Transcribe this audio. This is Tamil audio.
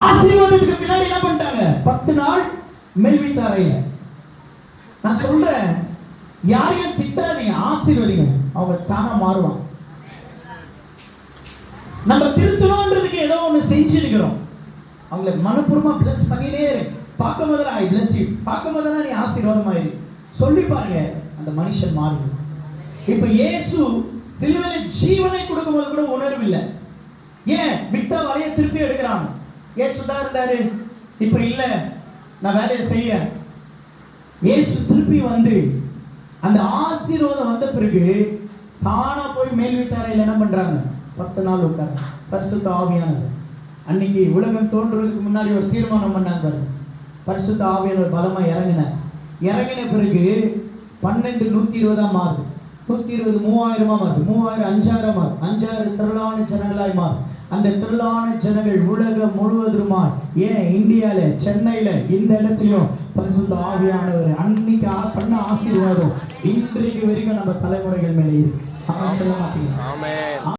ஆசீர்வாதத்துக்கு பின்னாடி என்ன பண்ணிட்டாங்க? 10 நாள் மேல் வீட்டு அறையில. நான் சொல்றேன், யாரையும் திட்டாதீங்க, ஆசீர்வதிங்க, அவங்க தானா மாறுவாங்க. நம்ம திருத்தணும்ன்றதுக்கு ஏதோ ஒண்ணு செஞ்சிருக்கிறோம், அவங்களை மனப்பூர்வமா பிளஸ் பண்ணினே பார்க்கும் போதெல்லாம் ஐ பிளஸ் யூ, பார்க்கும் போதெல்லாம் நீ ஆசீர்வாதமாயிரு சொல்லி பாருங்க, அந்த மனுஷன் மாறும். இப்ப இயேசு சிலுவையில ஜீவனை கொடுக்கும்போது கூட உணர்வு இல்லை. ஏன்? விட்டா வலைய திருப்பி எடுக்கிறாங்க. இயேசு தான் இருந்தாரு, இப்ப இல்ல, நான் வேலையை செய்ய. இயேசு திருப்பி வந்து அந்த ஆசீர்வாதம் வந்த பிறகு தானா போய் மேல் வீட்டாரையில் என்ன பண்றாங்க? 10 நாள் உட்கார பரிசுத்த ஆவியானவர். அன்னைக்கு உலகம் தோன்றுவதற்கு முன்னாடி ஒரு தீர்மானம் பண்ணாங்க, பரிசுத்த ஆவியானவர் பலமா இறங்கின பிறகு 12 120 மாறுது, 120 3000 மாறுது, 3000 5000 மாறுது, 5000 திரளான ஜனங்களாய் மாறுது. அந்த திரளான ஜனங்கள் உலகம் முழுவதுமாய், ஏன் இந்தியால சென்னையில இந்த இடத்துலயும் பரிசுத்த ஆவியானவர் அன்னைக்கு பண்ண ஆசீர்வாதம் இன்றைக்கு வரைக்கும் நம்ம தலைமுறைகள் மேலே இருக்கு. சொல்ல மாட்டீங்க?